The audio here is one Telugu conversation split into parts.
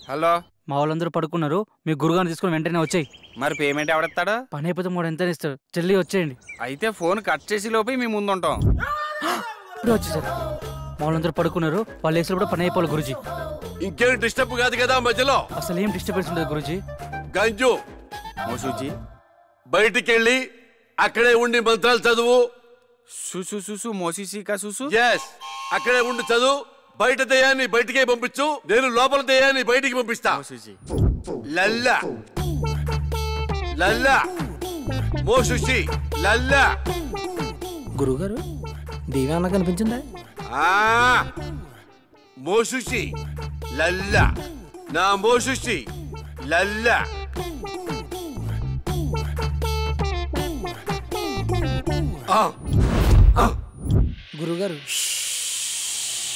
హలో, మా వాళ్ళందరూ పడుకున్నారు. మీ గురుగారిని తీసుకుని వెంటనే వచ్చేయి. మరి పేమెంట్ ఎవడెత్తాడు? పని అయిపోతే 3 ఎంత ఇస్తాడు. చెల్లి వచ్చేయండి. అయితే ఫోన్ కట్ చేసి లోపే మీ ముందు ఉంటాం. ఇప్పుడు వచ్చేసారు. మా వాళ్ళందరూ పడుకున్నారు. వాళ్ళు వేసిన కూడా పని అయిపోవాలి గురుజీ. ఇంకేం డిస్టర్బ్ కాదు కదా మధ్యలో? అసలు ఏం డిస్టర్బెన్స్ ఉండదు గురుజీ. గంజు మోసూజీ బయటికి వెళ్ళి అక్కడే ఉండి మంత్రాలు చదువు. సుసు సుసు మోసీసీకా సుసు. ఎస్, అక్కడే ఉండి చదువు. బయట దయ్యాన్ని బయటికే పంపించు, నేను లోపల దయ్యాన్ని బయటికి పంపిస్తా. లల్లా లల్లా మోసుషి లల్లా. గురుగారు దేవేమన్నా కనిపించిందా? మోసుషి లల్లా, నా మోసుషి లల్లా. గురుగారు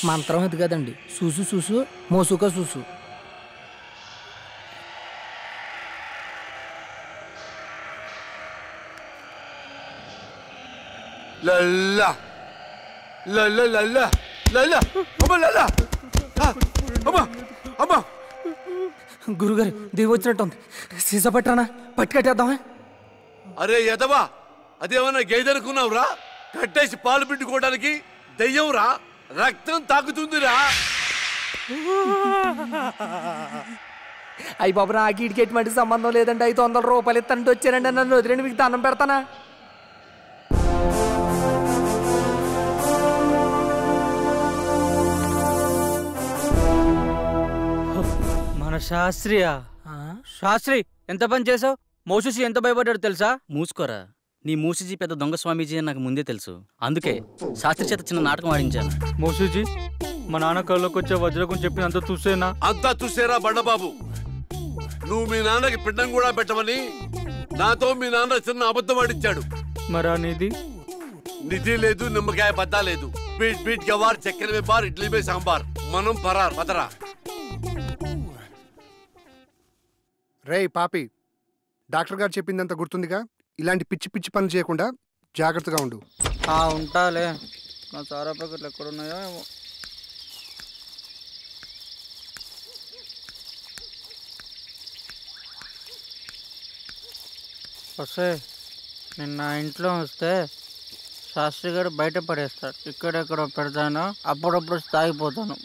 మంత్రం అది కదండి. చూసు చూసు మోసుక చూసు. లల్లా లల్లా లల్లా లల్లా అమ్మ లల్లా అమ్మ అమ్మ. గురుగారు దేవి వచ్చినట్టుంది. సీసా పట్టానా పట్టి కట్టేద్దామా? అరే ఎదవా, అదేమన్నా గేదెనుకున్నావురా? కట్టేసి పాలు పిండుకోవడానికి దయ్యం రా, రక్తం తాకుతుందిరా. అయ్యి బాబు, నాకు ఇటుకి ఎటువంటి సంబంధం లేదండి. 500 రూపాయలు ఇస్తానంటే వచ్చానండి. నన్ను వదిలేండి, మీకు దండం పెడతానా? మన శాస్త్రియా? శాస్త్రి ఎంత పని చేసావు? మోసూసి ఎంత భయపడ్డాడు తెలుసా? మూసుకోరా, నీ మూసిజీ పెద్ద దొంగ స్వామీజీ అని నాకు ముందే తెలుసు. అందుకే శాస్త్రి చేత చిన్న నాటకం ఆడించాను. మోసూజీ, మా నాన్న కళ్ళకి వచ్చే వజ్రకం చెప్పినంత చూసేనా? అంతా చూసేరా బండబాబు. నువ్వు మీ నాన్నకి పిండం కూడా పెట్టమని నాతో మీ నాన్న చిన్న అబద్ధం ఆడించాడు. మరా నిధి? నిధి లేదు, నిమ్మకాయ బద్దా లేదు. బీట్ బీట్ గవార్, చక్కెర మే బార్, ఇడ్లీ మే సాంబార్. మనం పరార్ పదరా. రేయ్ పాపి, డాక్టర్ గారు చెప్పిందంత గుర్తుందిగా? ఇలాంటి పిచ్చి పిచ్చి పనులు చేయకుండా జాగ్రత్తగా ఉండు. ఉంటాలే. నా సారా ప్యాకెట్లు ఎక్కడున్నాయో ఏమో. వస్తే నేను నా ఇంట్లో వస్తే శాస్త్రి గారు బయట పడేస్తాడు. ఇక్కడెక్కడో పెడతాను, అప్పుడప్పుడు తాగిపోతాను.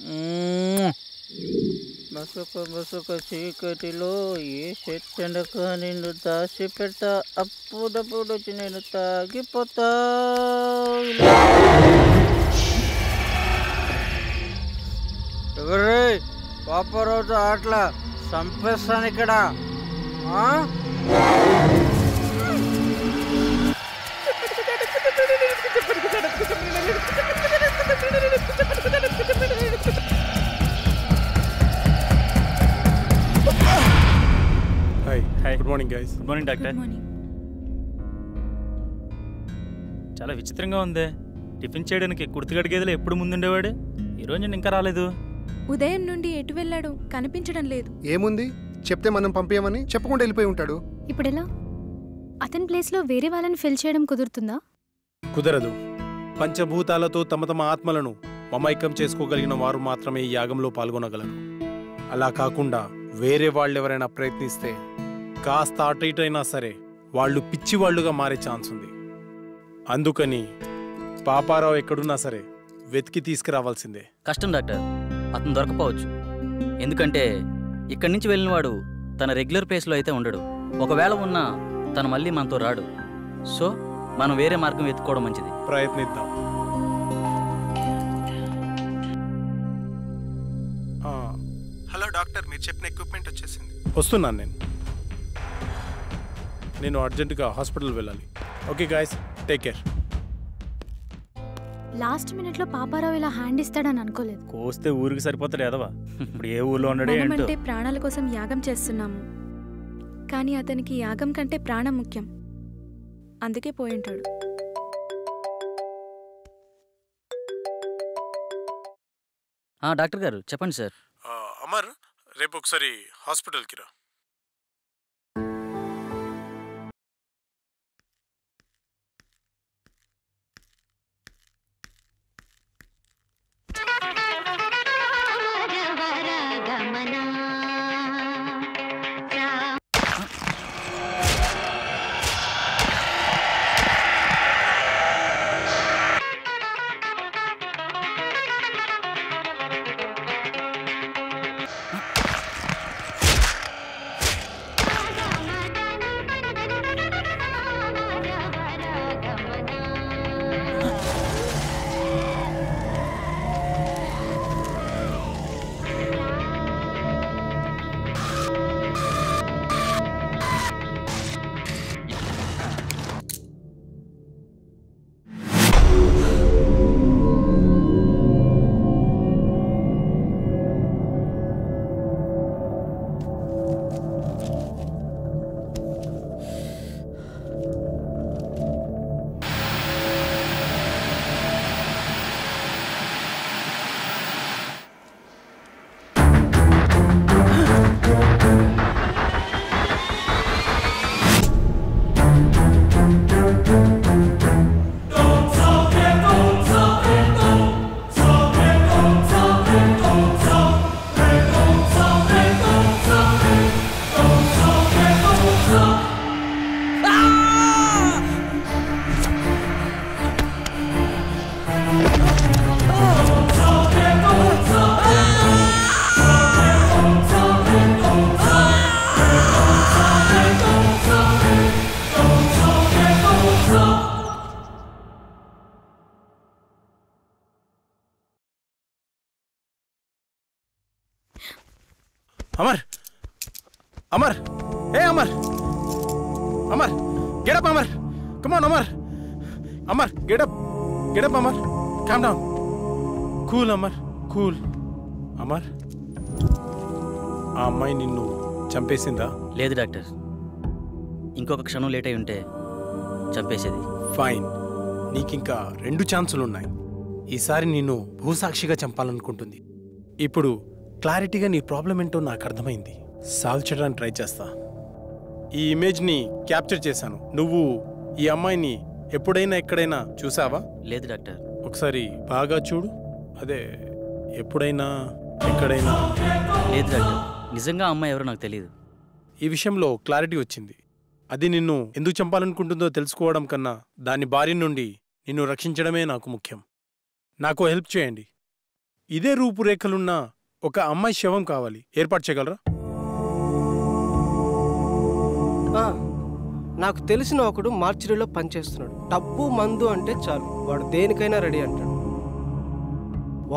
బసుక బసుక చీకటిలో ఏ చెట్టెనక నిన్ను దాచి పెడతా, అప్పుడప్పుడు వచ్చి నేను తాగిపోతా. ఎవరే పాపరోజు ఆటలా చంపేస్తాను ఇక్కడ. Good morning guys. Good morning doctor. చాలా విచిత్రంగా ఉంది. టిఫిన్ చేయడానికి కుర్తిగడి గదిలో ఎప్పుడు ముందుండేవాడు, ఈరోజు నేను ఇంకా రాలేదు. ఉదయం నుండి ఎటు వెళ్ళాడు కనిపించడం లేదు. ఏముంది, చెప్తే మనం పంపించమని చెప్పకుండా వెళ్ళిపోయి ఉంటాడు. ఇప్పుడెలా? అతని ప్లేస్లో వేరే వాళ్ళని ఫిల్ చేయడం కుదురుతుందా? కుదరదు. పంచభూతాలతో తమ తమ ఆత్మలను మమైకం చేసుకోగలిగిన వారు మాత్రమే ఈ యాగంలో పాల్గొనగలరు. అలా కాకుండా వేరే వాళ్ళెవరైనా ప్రయత్నిస్తే కాస్త అటు ఇటు అయినా సరే వాళ్ళు పిచ్చివాళ్లుగా మారే ఛాన్స్ ఉంది. అందుకని పాపారావు ఎక్కడున్నా సరే వెతికి తీసుకురావాల్సిందే. కష్టం డాక్టర్, అతను దొరకపోవచ్చు. ఎందుకంటే ఇక్కడి నుంచి వెళ్ళిన వాడు తన రెగ్యులర్ ప్లేస్లో అయితే ఉండడు. ఒకవేళ ఉన్నా తను మళ్ళీ మనతో రాడు. సో మనం వేరే మార్గం వెతుక్కోవడం మంచిది. ప్రయత్నిద్దాం. హలో డాక్టర్, మీరు చెప్పిన ఎక్విప్మెంట్ వచ్చేసింది. వస్తున్నాను నేను అర్జెంటుగా హాస్పిటల్ వెళ్ళాలి. Okay guys, take care. Last minute లో పాపారావు ఇలా హ్యాండ్ ఇస్తాడని అనుకోలేదు. కోస్తే ఊరికి సరిపోతాడు ఎదవా. ఇప్పుడు ఏ ఊళ్ళో ఉన్నాడే ఏంటో. మనమంటే ప్రాణాల కోసం యాగం చేస్తున్నాము, కానీ అతనికి యాగం కంటే ప్రాణం ముఖ్యం. అందుకే పోయింటాడు. డాక్టర్ గారు చెప్పండి సార్. అమర్, రేపు ఒకసారి హాస్పిటల్కి రా. అమర్ అమర్ ఏ Amar Amar get up Amar come on Amar Amar get up Amar calm down cool Amar cool Amar ఆ అమ్మాయి నిన్ను చంపేసిందా? లేదు డాక్టర్, ఇంకొక క్షణం లేట్ అయి ఉంటే చంపేసేది. ఫైన్, నీకింకా 2 ఛాన్సులున్నాయి. ఈసారి నిన్ను భూసాక్షిగా చంపాలనుకుంటుంది. ఇప్పుడు క్లారిటీగా నీ ప్రాబ్లం ఏంటో నాకు అర్థమైంది. సాల్వ్ చేయడానికి ట్రై చేస్తా. ఈ ఇమేజ్ని క్యాప్చర్ చేశాను. నువ్వు ఈ అమ్మాయిని ఎప్పుడైనా ఎక్కడైనా చూసావా? లేదు డాక్టర్. ఒకసారి బాగా చూడు. అదే ఎప్పుడైనా ఎక్కడైనా. లేదు డాక్టర్, నిజంగా అమ్మాయి ఎవరో నాకు తెలియదు. ఈ విషయంలో క్లారిటీ వచ్చింది. అది నిన్ను ఎందుకు చంపాలనుకుంటుందో తెలుసుకోవడం కన్నా దాని బారి నుండి నిన్ను రక్షించడమే నాకు ముఖ్యం. నాకు హెల్ప్ చేయండి. ఇదే రూపురేఖలున్న ఒక అమ్మాయి శవం కావాలి. ఏర్పాటు చేయగలరా? నాకు తెలిసిన ఒకడు మార్చిరీలో పనిచేస్తున్నాడు. డబ్బు మందు అంటే చాలు, వాడు దేనికైనా రెడీ అంటాడు.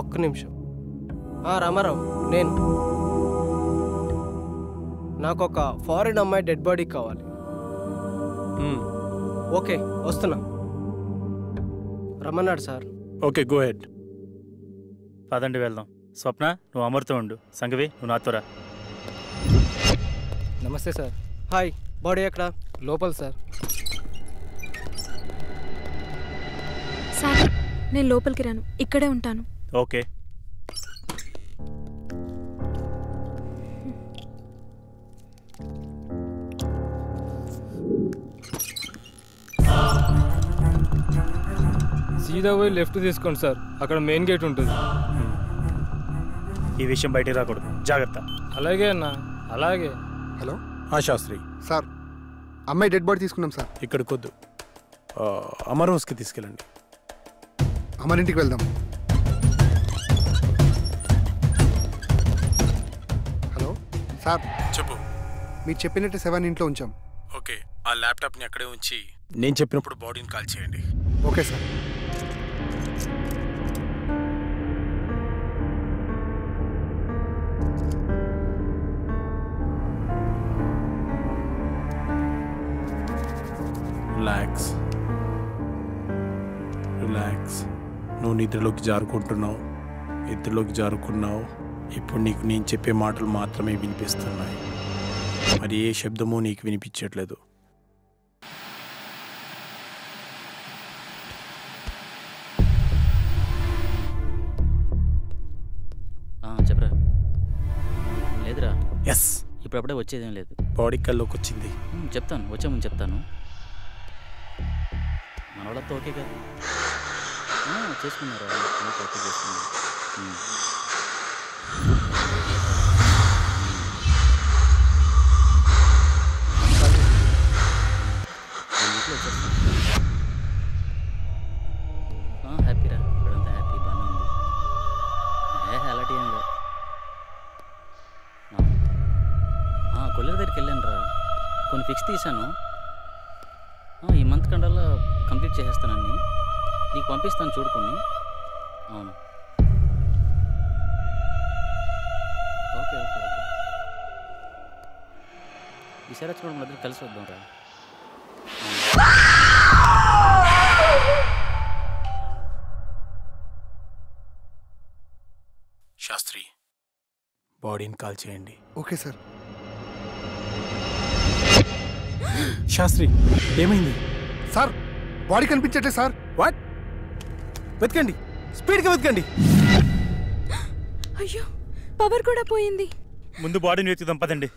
ఒక్క నిమిషం. రామారావు, నేను నాకు ఒక ఫారిన్ అమ్మాయి డెడ్ బాడీ కావాలి. ఓకే, వస్తున్నా. రమ్మన్నాడు సార్. Okay, go head. పదండి వెళ్దాం. స్వప్న, నువ్వు అమర్తో ఉండు. సంగవి, నువ్వు నాతో రా. నమస్తే సార్. హాయ్. బాడీ ఎక్కడ? లోపల సార్. సార్, నేను లోపలికి రాను, ఇక్కడే ఉంటాను. ఓకే. సీదా పోయి లెఫ్ట్ తీసుకోండి సార్, అక్కడ మెయిన్ గేట్ ఉంటుంది. ఈ విషయం బయటికి రాకూడదు, జాగ్రత్త. అలాగే అన్న, అలాగే. హలో శాస్త్రి సార్, అమ్మాయి డెడ్ బాడీ తీసుకున్నాం సార్. ఇక్కడికి వద్దు, అమర్ హౌస్కి తీసుకెళ్ళండి. అమర్ ఇంటికి వెళ్దాం. హలో సార్, చెప్పు. మీరు చెప్పినట్టు 7 ఇంట్లో ఉంచాం. ఓకే, ఆ ల్యాప్టాప్ని అక్కడే ఉంచి నేను చెప్పినప్పుడు బాడీని కాల్ చేయండి. Okay sir. Relax relax. నువ్వు నిద్రలోకి జారుకుంటున్నావు. ఇప్పుడు నీకు నేను చెప్పే మాటలు మాత్రమే వినిపిస్తున్నాయి. మరి ఏ శబ్దమూ నీకు వినిపించట్లేదు. చెప్పరా? లేదురా. ఎస్, ఇప్పుడప్పుడే వచ్చేదేం లేదు. బాడీ కల్లోకి వచ్చింది. చెప్తాను, వచ్చే ముందు చెప్తాను. మన వాళ్ళతో ఓకే కదా? చేసుకున్నారా? ఓకే చేసుకున్నారు. హ్యాపీరా, ఇక్కడంతా హ్యాపీ, బాగానే ఉంది. అలాంటి ఏం లేదు. కొల్లెల దగ్గరికి వెళ్ళాను రా, కొన్ని ఫిక్స్ తీశాను. ఈ మంత్ కండల్లా కంప్లీట్ చేసేస్తానని నీకు పంపిస్తాను, చూడుకొని. అవును, ఓకే ఓకే ఓకే. ఈసారి వచ్చి కూడా మన దగ్గర కలిసి వద్దాం రా. శాస్త్రి, బాడీని కాల్ చేయండి. Okay sir. శాస్త్రి, ఏమైంది సార్? బాడీ కనిపించట్లే సార్. వాట్? వెతకండి, స్పీడ్గా వెతకండి. అయ్యో, పవర్ కూడా పోయింది. ముందు బాడీని వెతుకుదాం, పదండి.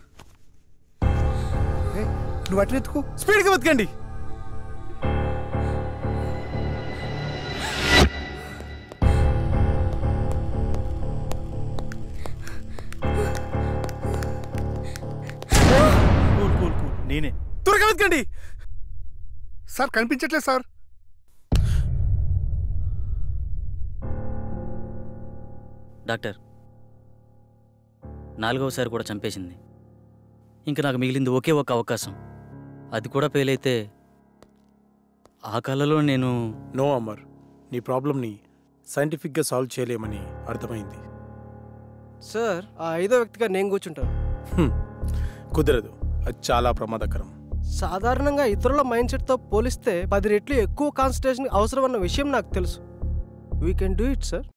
నువ్వు అట్లా ఎత్తుకో, స్పీడ్గా వెతకండి. నేనే. త్వరగా వెతకండి సార్. కనిపించట్లేదు సార్. డాక్టర్, 4వసారి కూడా చంపేసింది. ఇంకా నాకు మిగిలింది ఒకే ఒక అవకాశం. అది కూడా ఫెయిల్ అయితే ఆ కళలో నేను... నో అమర్, నీ ప్రాబ్లంని సైంటిఫిక్గా సాల్వ్ చేయలేమని అర్థమైంది. సార్, ఆ 5వ వ్యక్తిగా నేను కూర్చుంటాను. కుదరదు, అది చాలా ప్రమాదకరం. సాధారణంగా ఇతరుల మైండ్ సెట్తో పోలిస్తే 10 రెట్లు ఎక్కువ కాన్సన్ట్రేషన్ అవసరం అన్న విషయం నాకు తెలుసు. We can do it sir.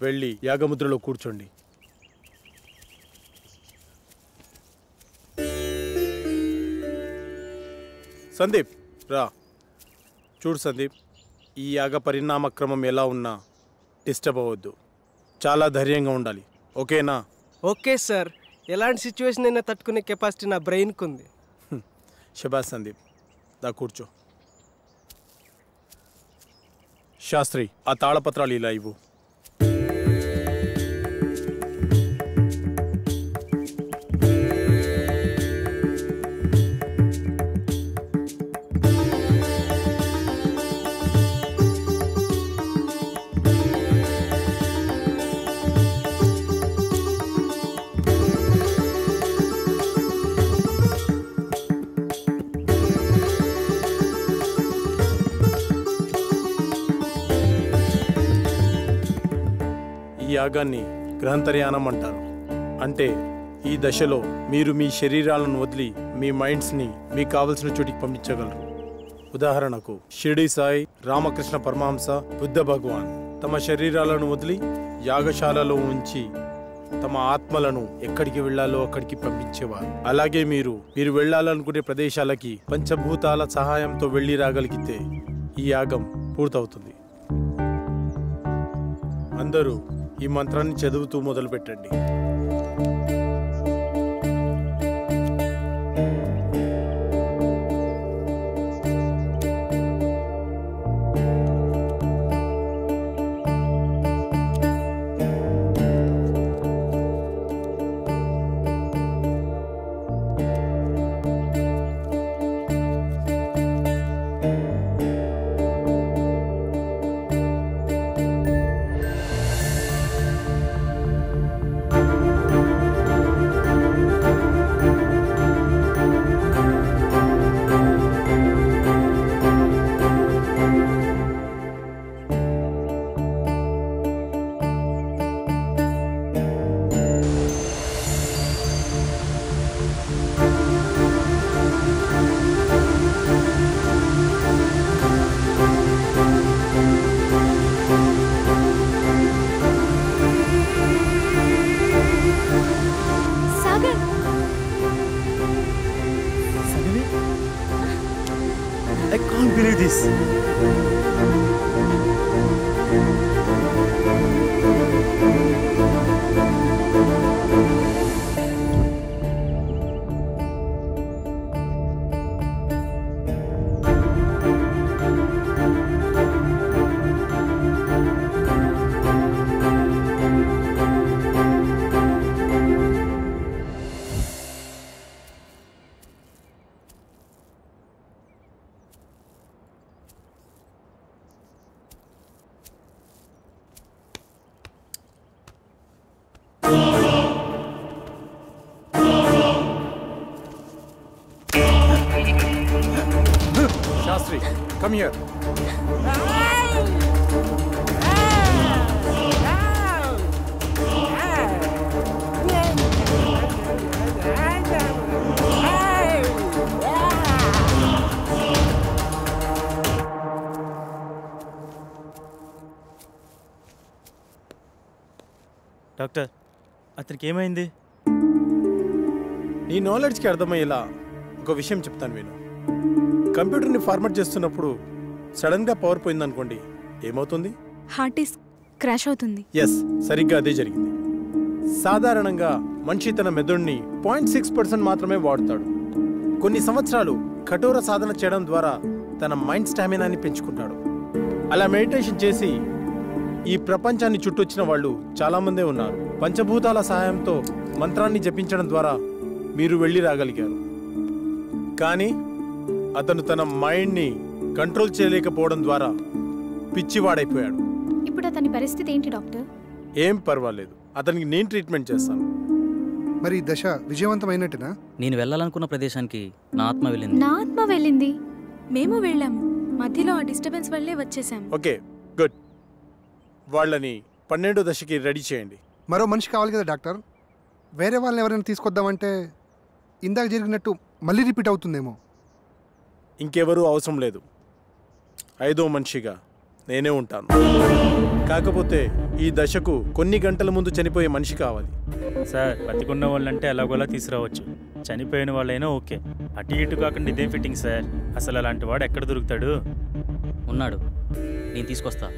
వెళ్ళి యాగముద్రలో కూర్చోండి. సందీప్ రా. చూడు సందీప్, ఈ యాగ పరిణామక్రమం ఎలా ఉన్నా డిస్టర్బ్ అవ్వద్దు. చాలా ధైర్యంగా ఉండాలి, ఓకేనా? Okay sir. ఎలాంటి సిచ్యువేషన్ అయినా తట్టుకునే కెపాసిటీ నా బ్రెయిన్కి ఉంది. శబాష్ సందీప్, దా కూర్చో. శాస్త్రి, ఆ తాళపత్రాలు ఇలా ఇవ్వు. యాగాన్ని గ్రహంతర్యానం అంటారు. అంటే ఈ దశలో మీరు మీ శరీరాలను వదిలి మీ మైండ్స్ని మీకు కావలసిన చోటికి పంపించగలరు. ఉదాహరణకు షిరిడి సాయి, రామకృష్ణ పరమహంస, బుద్ధ భగవాన్ తమ శరీరాలను వదిలి యాగశాలలో ఉంచి తమ ఆత్మలను ఎక్కడికి వెళ్లాలో అక్కడికి పంపించేవారు. అలాగే మీరు వెళ్లాలనుకునే ప్రదేశాలకి పంచభూతాల సహాయంతో వెళ్లి రాగలిగితే ఈ యాగం పూర్తవుతుంది. అందరూ ఈ మంత్రాన్ని చదువుతూ మొదలు పెట్టండి. I can't believe this. Shastri, come here. Doctor, అతనికి ఏమైంది? నీ నాలెడ్జ్కి అర్థమయ్యేలా ఒక విషయం చెప్తాను విను. కంప్యూటర్ని ఫార్మాట్ చేస్తున్నప్పుడు సడన్గా పవర్ పోయిందనుకోండి, ఏమవుతుంది? హార్డ్ డిస్క్ క్రాష్ అవుతుంది. ఎస్, సరిగ్గా అదే జరిగింది. సాధారణంగా మనిషి తన మెదడుని 0.6% మాత్రమే వాడుతాడు. కొన్ని సంవత్సరాలు కఠోర సాధన చేయడం ద్వారా తన మైండ్ స్టామినాని పెంచుకుంటాడు. అలా మెడిటేషన్ చేసి ఈ ప్రపంచాన్ని చుట్టొచ్చిన వాళ్ళు చాలామందే ఉన్నారు. పంచభూతాల సహాయంతో మంత్రాన్ని జపించడం ద్వారా మీరు వెళ్ళి రాగలిగారు. కానీ అతను తన మైండ్ని కంట్రోల్ చేయలేకపోవడం ద్వారా పిచ్చివాడైపోయాడు. ఇప్పుడు అతని పరిస్థితి ఏంటి డాక్టర్? ఏం పర్వాలేదు, అతనికి నేను ట్రీట్మెంట్ చేస్తాను. మరి ఈ దశ విజయవంతమైనట్టునా? నేను వెళ్ళాలనుకున్న ప్రదేశానికి నా ఆత్మ వెళ్ళింది. నా ఆత్మ వెళ్ళింది. మేము వెళ్ళాము, మధ్యలో ఆ డిస్టర్బెన్స్ వల్లే వచ్చేసాం. Okay good. వాళ్ళని 12వ దశకి రెడీ చేయండి. మరో మనిషి కావాలి కదా డాక్టర్. వేరే వాళ్ళని ఎవరైనా తీసుకొద్దామంటే ఇందాక జరిగినట్టు మళ్ళీ రిపీట్ అవుతుందేమో. ఇంకెవరూ అవసరం లేదు. 5వ మనిషిగా నేనే ఉంటాను. కాకపోతే ఈ దశకు కొన్ని గంటల ముందు చనిపోయే మనిషి కావాలి. సార్, బతికున్న వాళ్ళంటే ఎలాగోలా తీసుకురావచ్చు, చనిపోయిన వాళ్ళైనా ఓకే. అటు ఇటు కాకుండా ఇదేం ఫిట్టింగ్ సార్? అసలు అలాంటి వాడు ఎక్కడ దొరుకుతాడు? ఉన్నాడు, నేను తీసుకొస్తా.